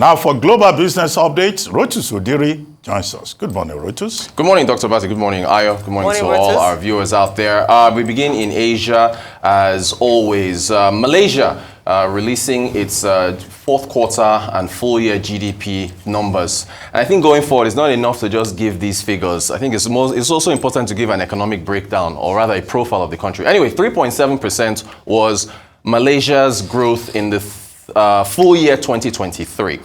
Now for global business updates, Rotus Oddiri joins us. Good morning, Rotus. Good morning, Dr. Bati. Good morning, Ayo. Good morning to all our viewers out there. We begin in Asia, as always. Malaysia releasing its fourth quarter and full year GDP numbers. And I think going forward, it's not enough to just give these figures. I think it's also important to give an economic breakdown, or rather a profile of the country. Anyway, 3.7% was Malaysia's growth in the full year 2023.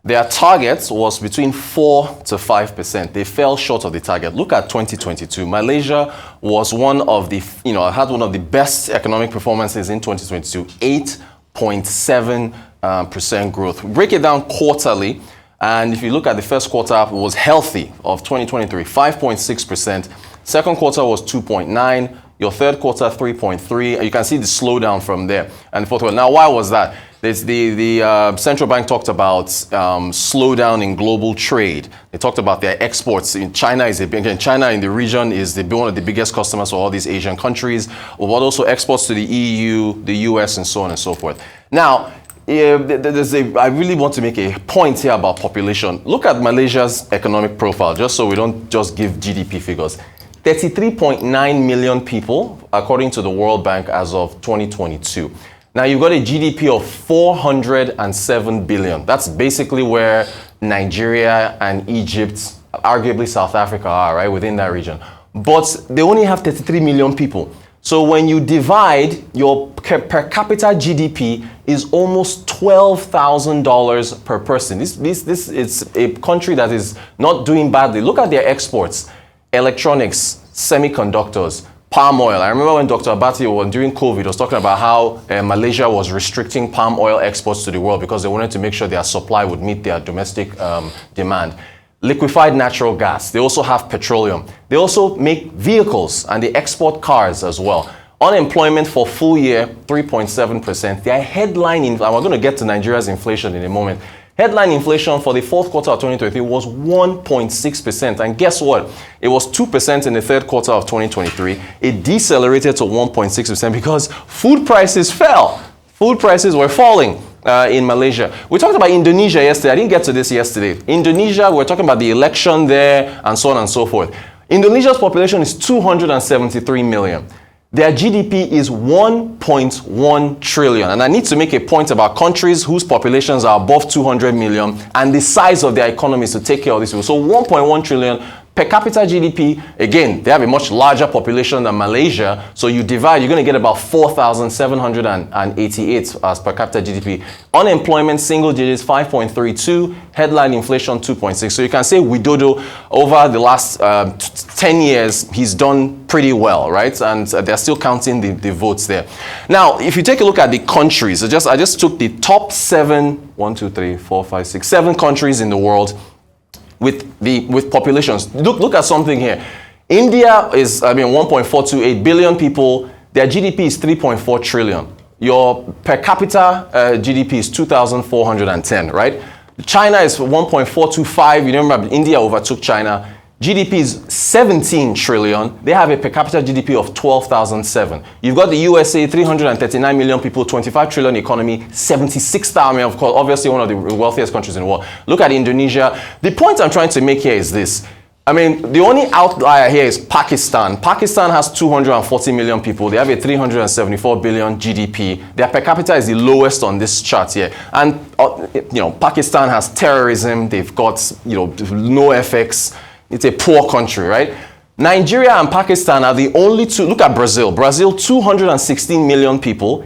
Their target was between 4 to 5%. They fell short of the target. Look at 2022. Malaysia was one of the, had one of the best economic performances in 2022, 8.7% growth. Break it down quarterly, and if you look at the first quarter, it was healthy of 2023, 5.6%. Second quarter was 2.9%. Your third quarter, 3.3%. You can see the slowdown from there. And the fourth quarter. Now, why was that? The central bank talked about slowdown in global trade. They talked about their exports. China in the region is one of the biggest customers for all these Asian countries, but also exports to the EU, the US, and so on and so forth. Now, I really want to make a point here about population. Look at Malaysia's economic profile, just so we don't just give GDP figures. 33.9 million people, according to the World Bank, as of 2022. Now, you've got a GDP of 407 billion. That's basically where Nigeria and Egypt, arguably South Africa are, right, within that region. But they only have 33 million people. So when you divide, your per capita GDP is almost $12,000 per person. This is a country that is not doing badly. Look at their exports. Electronics, semiconductors, palm oil. I remember when Dr. Abati, during COVID, was talking about how Malaysia was restricting palm oil exports to the world because they wanted to make sure their supply would meet their domestic demand. Liquefied natural gas. They also have petroleum. They also make vehicles, and they export cars as well. Unemployment for full year, 3.7%. Their headline, and we're going to get to Nigeria's inflation in a moment. Headline inflation for the fourth quarter of 2023 was 1.6%. And guess what? It was 2% in the third quarter of 2023. It decelerated to 1.6% because food prices fell. Food prices were falling in Malaysia. We talked about Indonesia yesterday. I didn't get to this yesterday. Indonesia, we're talking about the election there and so on and so forth. Indonesia's population is 273 million. Their GDP is 1.1 trillion. And I need to make a point about countries whose populations are above 200 million and the size of their economies to take care of this. So 1.1 trillion per capita GDP. Again, they have a much larger population than Malaysia. So you divide, you're going to get about 4,788 as per capita GDP. Unemployment, single digits, 5.32. Headline inflation, 2.6. So you can say Widodo, over the last 10 years, he's done pretty well, right? And they're still counting the votes there. Now, if you take a look at the countries, I just took the top 7 countries in the world with populations. Look at something here. India is, 1.428 billion people. Their GDP is 3.4 trillion. Your per capita GDP is 2,410, right? China is 1.425. You remember India overtook China. GDP is 17 trillion. They have a per capita GDP of 12,007. You've got the USA, 339 million people, 25 trillion economy, 76,000, of course, obviously one of the wealthiest countries in the world. Look at Indonesia. The point I'm trying to make here is this. The only outlier here is Pakistan. Pakistan has 240 million people. They have a 374 billion GDP. Their per capita is the lowest on this chart here. And, Pakistan has terrorism. They've got, no FX. It's a poor country, right? Nigeria and Pakistan are the only two. Look at Brazil. Brazil, 216 million people.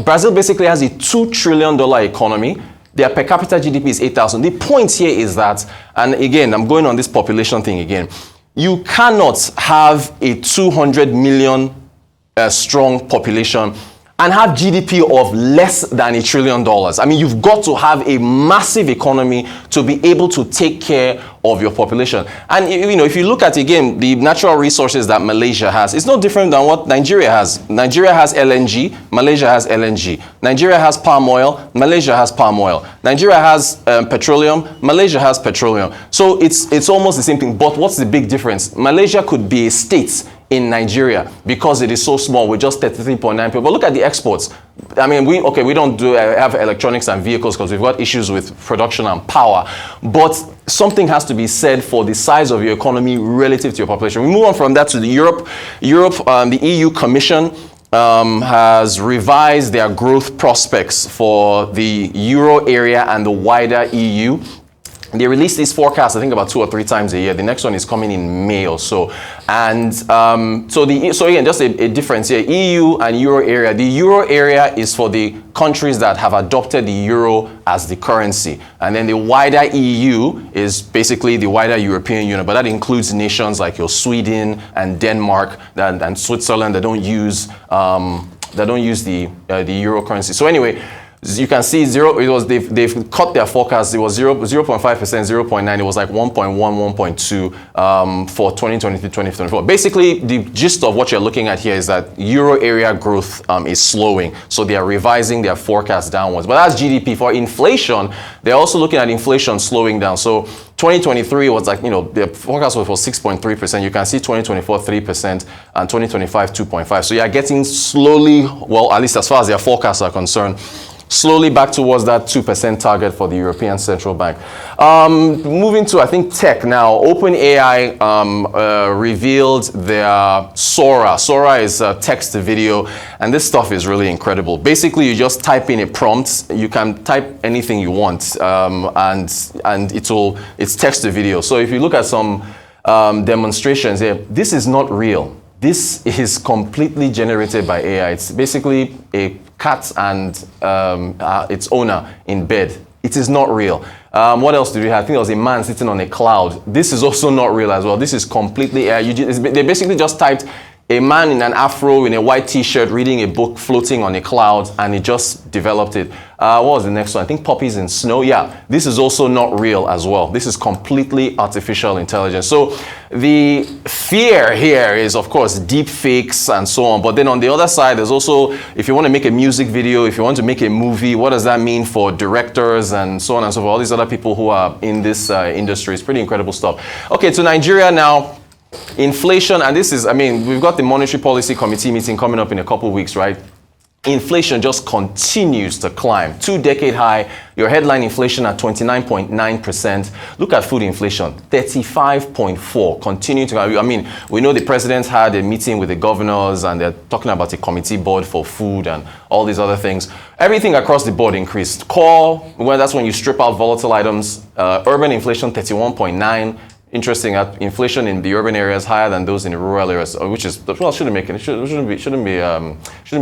Brazil basically has a $2 trillion economy. Their per capita GDP is 8,000. The point here is that, and again, I'm going on this population thing again. You cannot have a 200 million strong population and have GDP of less than $1 trillion. You've got to have a massive economy to be able to take care of your population. And if you look at, again, the natural resources that Malaysia has, it's no different than what Nigeria has. Nigeria has LNG, Malaysia has LNG. Nigeria has palm oil, Malaysia has palm oil. Nigeria has petroleum, Malaysia has petroleum. So it's almost the same thing. But what's the big difference? Malaysia could be a state in Nigeria because it is so small with just 33.9 people. But look at the exports. I mean, we don't have electronics and vehicles because we've got issues with production and power. But something has to be said for the size of your economy relative to your population. We move on from that to the Europe. The EU Commission has revised their growth prospects for the Euro area and the wider EU. They release these forecasts, I think, about 2 or 3 times a year. The next one is coming in May or so. And so again, just a difference here. EU and Euro area. The Euro area is for the countries that have adopted the Euro as the currency. And then the wider EU is basically the wider European Union. But that includes nations like your Sweden and Denmark and Switzerland that don't use the Euro currency. So anyway, you can see they've cut their forecast. It was 0.5%, 0.9. It was like 1.1, 1.2 for 2023, 2024. Basically, the gist of what you're looking at here is that Euro area growth is slowing. So they are revising their forecast downwards. But that's GDP. For inflation, they're also looking at inflation slowing down. So 2023 was like, the forecast was for 6.3%. You can see 2024, 3%, and 2025, 2.5%. So you're getting slowly, well, at least as far as their forecasts are concerned, slowly back towards that 2% target for the European Central Bank. Moving to, I think, tech now. OpenAI revealed their Sora. Sora is text to video, and this stuff is really incredible. Basically, you just type in a prompt. You can type anything you want, and it's text to video. So if you look at some demonstrations here, this is not real. This is completely generated by AI. It's basically a cat and its owner in bed. It is not real. What else did we have? I think there was a man sitting on a cloud. This is also not real as well. This is completely AI. They basically just typed a man in an afro in a white t-shirt reading a book floating on a cloud, and it just developed it. What was the next one? I think puppies in snow. Yeah, this is also not real as well. This is completely artificial intelligence. So the fear here is, of course, deep fakes and so on. But then on the other side, there's also, if you want to make a music video, if you want to make a movie, what does that mean for directors and so on and so forth? All these other people who are in this industry. It's pretty incredible stuff. Okay, to Nigeria now. Inflation, and this is, we've got the Monetary Policy Committee meeting coming up in a couple of weeks, right? Inflation just continues to climb. 2-decade high, your headline inflation at 29.9%. Look at food inflation, 35.4%, continuing to go. We know the president had a meeting with the governors and they're talking about a committee board for food and all these other things. Everything across the board increased. Core, well, that's when you strip out volatile items. Urban inflation, 31.9%. Interesting, inflation in the urban areas higher than those in the rural areas, which is, well, shouldn't be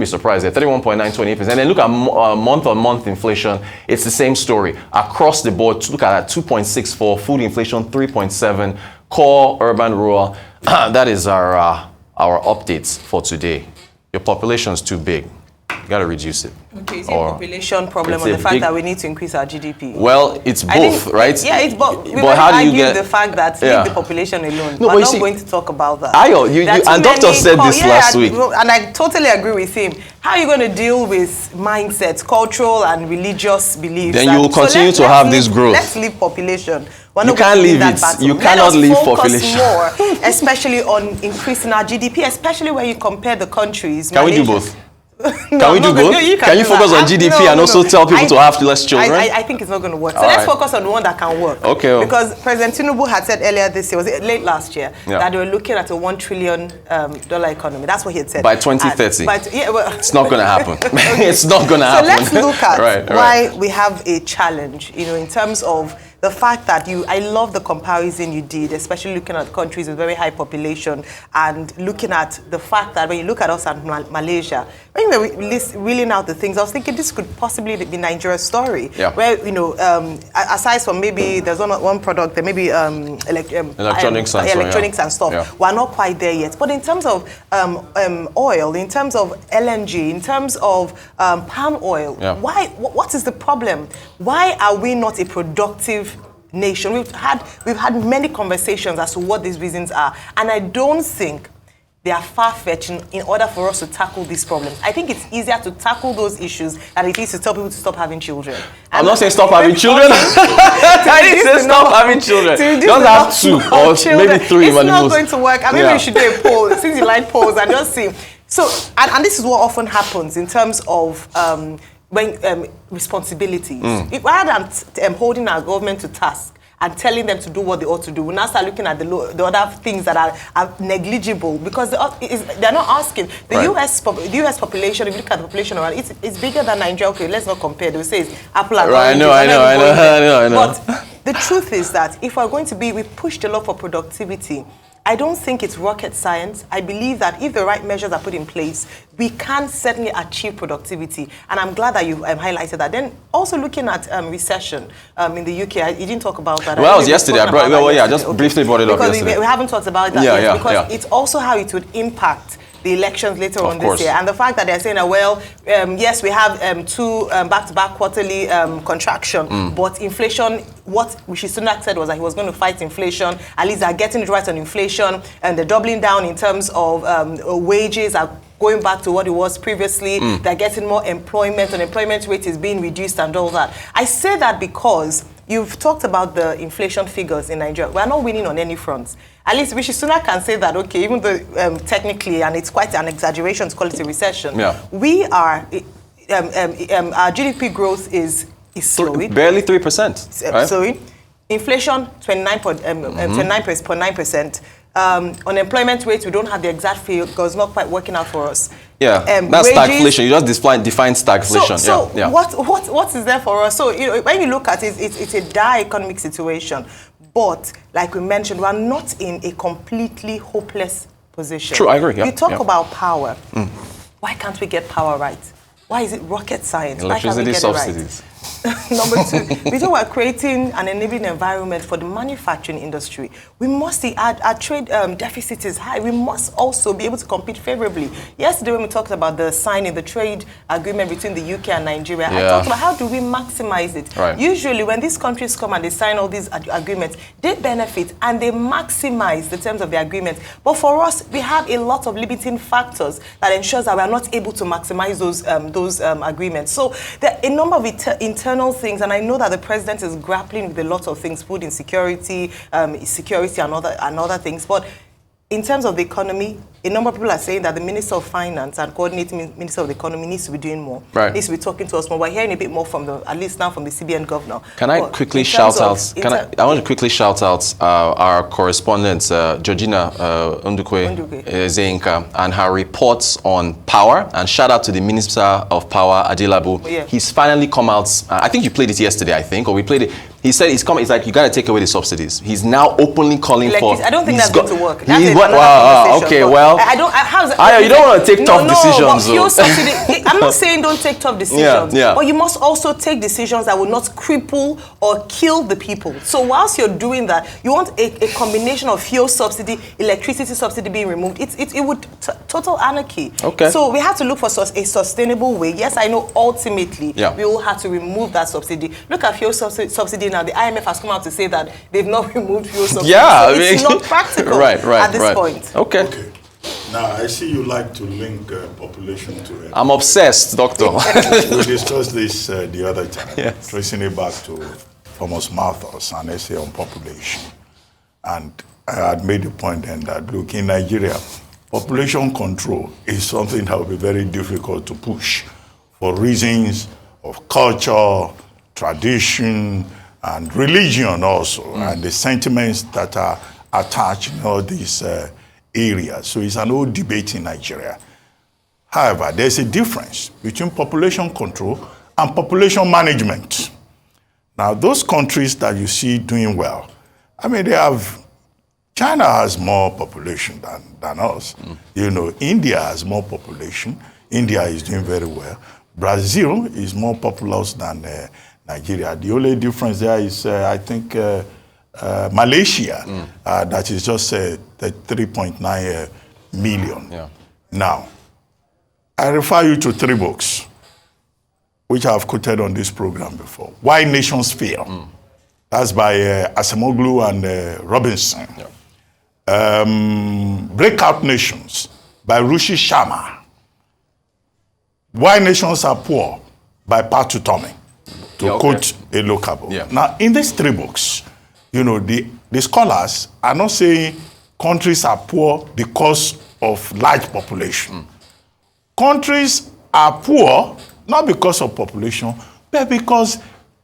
surprised. 31.9, 28%. And then look at month-on-month inflation. It's the same story across the board. Look at that, 2.64, food inflation 3.7, core, urban, rural. That is our updates for today. Your population is too big. You got to reduce it. Okay, is it a population problem or the fact that we need to increase our GDP? Well, it's both, right? Yeah, it's both. But how do you get the fact that leave the population alone? No, we're not going to talk about that. And Doctor said this last week. And I totally agree with him. How are you going to deal with mindsets, cultural and religious beliefs? Then you will continue to have this growth. Let's leave population. You can't leave it. You cannot leave population. More, especially on increasing our GDP, especially when you compare the countries. Can we do both? Can we do both? Can you focus on GDP and also tell people to have less children? I think it's not going to work. So let's focus on the one that can work. Okay. Because President Tinubu had said earlier this year, was it late last year, that they were looking at a $1 trillion economy. That's what he had said. By 2030. It's not going to happen. It's not going to happen. So let's look at why we have a challenge, in terms of the fact that I love the comparison you did, especially looking at countries with very high population and looking at the fact that when you look at us and Malaysia, when we were reeling out the things, I was thinking this could possibly be Nigeria's story. Yeah. Where, aside from maybe there's one product, there may be electronics and stuff. Yeah. We're not quite there yet. But in terms of oil, in terms of LNG, in terms of palm oil, what is the problem? Why are we not a productive nation? We've had many conversations as to what these reasons are, and I don't think they are far-fetched in order for us to tackle these problems. I think it's easier to tackle those issues than it is to tell people to stop having children. I'm not saying stop having children. I didn't say stop having children. Just have 2 or maybe 3. It's not going to work. I mean, we should do a poll. Since you like polls, and just see. So, and this is what often happens in terms of responsibilities. Rather than holding our government to task and telling them to do what they ought to do, we now start looking at the other things that are negligible, because they're not asking. The US population, if you look at the population around, it's bigger than Nigeria. Okay, let's not compare. They say it's apple and oranges. I know. But the truth is that if we're going to we pushed a lot for productivity. I don't think it's rocket science. I believe that if the right measures are put in place, we can certainly achieve productivity. And I'm glad that you highlighted that. Then also looking at recession in the UK, you didn't talk about that. Well, it was yesterday. I just briefly brought it up yesterday. Because we haven't talked about that yet, because it's also how it would impact the elections later on this year. And the fact that they're saying, yes, we have 2 back-to-back quarterly contraction, but inflation, what Rishi Sunak said was that he was going to fight inflation. At least they're getting it right on inflation, and they're doubling down in terms of wages are going back to what it was previously. They're getting more employment. Unemployment rate is being reduced and all that. I say that because you've talked about the inflation figures in Nigeria. We're not winning on any fronts. At least Rishi Sunak can say that, okay, even though technically, and it's quite an exaggeration to call it a recession, we are, our GDP growth is slowing. Barely 3%. Right? Slowing. Inflation, 29.9%. Unemployment rate, we don't have the exact figures, not quite working out for us. Yeah, that's wages, stagflation. You just define stagflation. So what is there for us? So when you look at it, it's a dire economic situation. But like we mentioned, we are not in a completely hopeless position. True, I agree. You talk about power. Why can't we get power right? Why is it rocket science? Electricity subsidies. Number 2, we talk about creating an enabling environment for the manufacturing industry. We must see our trade deficit is high. We must also be able to compete favorably. Yesterday, when we talked about the signing the trade agreement between the UK and Nigeria, I talked about how do we maximize it. Right. Usually, when these countries come and they sign all these agreements, they benefit and they maximize the terms of the agreement. But for us, we have a lot of limiting factors that ensures that we are not able to maximize those agreements. So there are a number of internal things, and I know that the president is grappling with a lot of things, food insecurity, security, and other things. But in terms of the economy, a number of people are saying that the Minister of Finance and coordinating Minister of the Economy needs to be doing more. Needs to be talking to us more. We're hearing a bit more from at least now from the CBN governor. Can I quickly shout out? I want to quickly shout out our correspondent Georgina Ndukwe Zeinka and her reports on power. And shout out to the Minister of Power Adelabu. He's finally come out. I think you played it yesterday. Or we played it. He said he's like, you got to take away the subsidies. He's now openly calling for. I don't think that's going to work. Okay, well. I don't. You don't want to take tough decisions. I'm not saying don't take tough decisions, but you must also take decisions that will not cripple or kill the people. So whilst you're doing that, you want a combination of fuel subsidy, electricity subsidy being removed. It would total anarchy. Okay. So we have to look for a sustainable way. Yes, I know ultimately we will have to remove that subsidy. Look at fuel subsidy now. The IMF has come out to say that they've not removed fuel subsidy. So it's not practical at this point. Okay. Now, I see you like to link population to it. I'm obsessed, doctor. We discussed this the other time, tracing it back to Thomas Malthus and essay on population. And I had made the point then that, look, in Nigeria, population control is something that will be very difficult to push for reasons of culture, tradition, and religion also, and the sentiments that are attached in all these areas. So it's an old debate in Nigeria. However, there's a difference between population control and population management. Now, those countries that you see doing well, I mean, China has more population than us. You know, India has more population. India is doing very well. Brazil is more populous than Nigeria. The only difference there is, I think, Malaysia, that is just 3.9 million. Now, I refer you to 3 books, which I've quoted on this program before. Why Nations Fail. That's by Asemoglu and Robinson. Breakout Nations by Rushi Sharma. Why Nations Are Poor by Patu Tome, to quote a local book. Yeah. Now, in these 3 books, the scholars are not saying countries are poor because of large population. Countries are poor not because of population, but because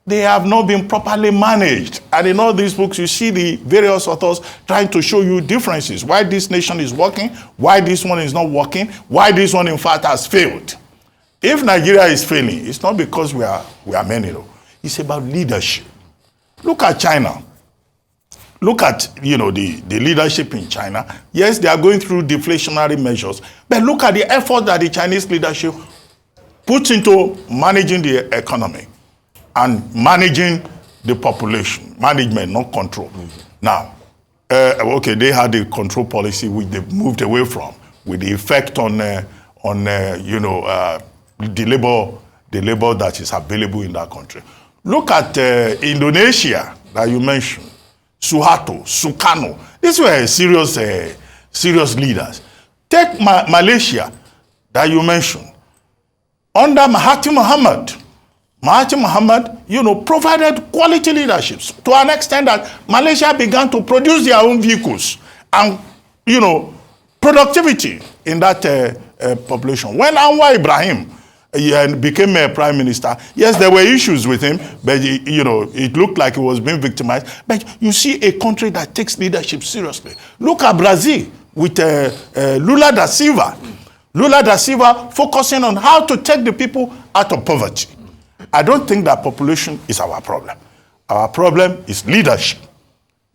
they have not been properly managed. And in all these books, you see the various authors trying to show you differences. Why this nation is working, why this one is not working, why this one, in fact, has failed. If Nigeria is failing, it's not because we are many, though. It's about leadership. Look at China. Look at, the leadership in China. Yes, they are going through deflationary measures, but look at the effort that the Chinese leadership puts into managing the economy and managing the population. Management, not control. Now, they had a control policy which they moved away from, with the effect on the labor that is available in that country. Look at Indonesia that you mentioned. Suharto, Sukarno. These were serious leaders. Take Malaysia that you mentioned. Under Mahathir Mohamad, provided quality leaderships to an extent that Malaysia began to produce their own vehicles and, productivity in that population. When Anwar Ibrahim became a prime minister, yes, there were issues with him, but it looked like he was being victimized. But you see a country that takes leadership seriously. Look at Brazil with Lula da Silva. Lula da Silva focusing on how to take the people out of poverty. I don't think that population is our problem. Our problem is leadership.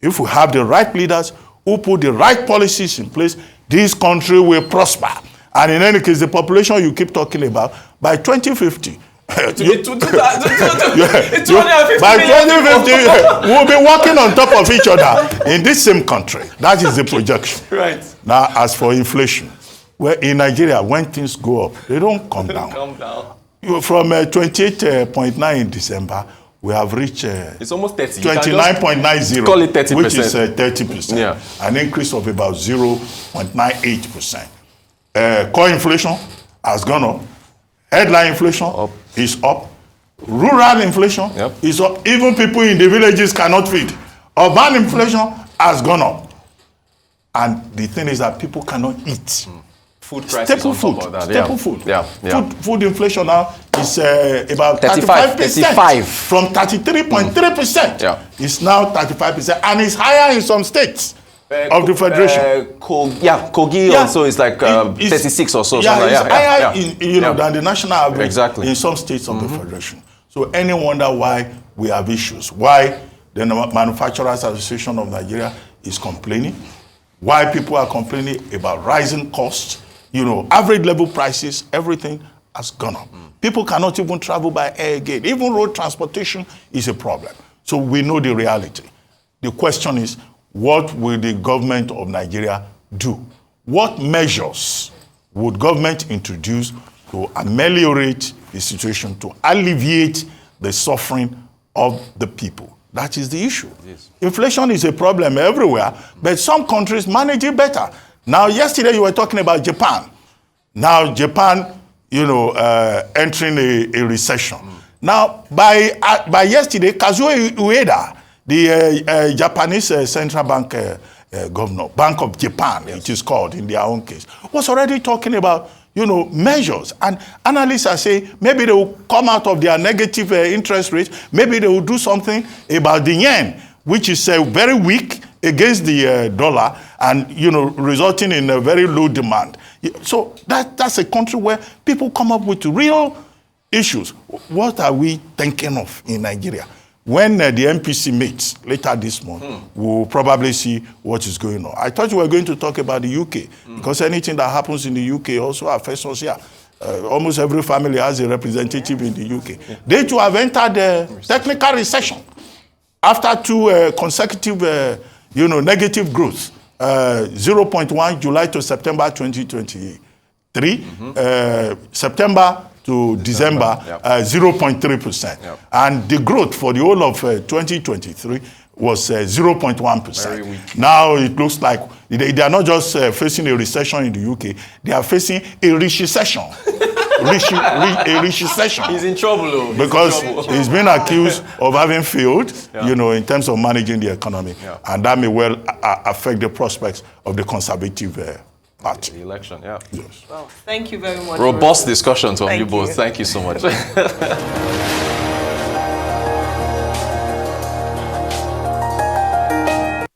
If we have the right leaders who put the right policies in place, this country will prosper. And in any case, the population you keep talking about, by 2050, by 2050, we'll be working on top of each other in this same country. That is the projection. Right. Now, as for inflation, well, in Nigeria, when things go up, they don't come down. From 28.9 in December, we have reached it's almost 30. 29.90, call it 30%. which is 30%, yeah. An increase of about 0.98%. Core inflation has gone up. Headline inflation is up. Rural inflation is up. Even people in the villages cannot feed. Urban inflation has gone up. And the thing is that people cannot eat. Food prices Staple food. Food inflation now is about 35%. From 33.3%. It's now 35%. And it's higher in some states of the Federation. Kogi also is like 36 or so. It's higher than the national average in some states of the Federation. So any wonder why we have issues? Why the Manufacturers Association of Nigeria is complaining? Why people are complaining about rising costs? Average level prices, everything has gone up. People cannot even travel by air again. Even road transportation is a problem. So we know the reality. The question is, what will the government of Nigeria do? What measures would government introduce to ameliorate the situation, to alleviate the suffering of the people? That is the issue. Yes. Inflation is a problem everywhere, but some countries manage it better. Now, yesterday you were talking about Japan. Now, Japan, entering a recession. Now, by yesterday, Kazuo Ueda, the Japanese central bank governor, Bank of Japan, it is called in their own case, was already talking about, measures. And analysts are saying maybe they will come out of their negative interest rates. Maybe they will do something about the yen, which is very weak against the dollar and, resulting in a very low demand. So that's a country where people come up with real issues. What are we thinking of in Nigeria? When the MPC meets later this month, we'll probably see what is going on. I thought we were going to talk about the UK, because anything that happens in the UK also affects us here. Almost every family has a representative in the UK. They too have entered technical recession after 2 consecutive negative growth. 0.1 July to September 2023, September to December, 0.3%. And the growth for the whole of 2023 was 0.1%. Very weak. Now it looks like they are not just facing a recession in the UK, they are facing a recession. A recession. He's in trouble, though. Because he's been accused of having failed, in terms of managing the economy. Yeah. And that may well affect the prospects of the Conservative Party. The election, yeah. Yes. Well, thank you very much. Robust discussions on you Thank both. you. Thank you so much.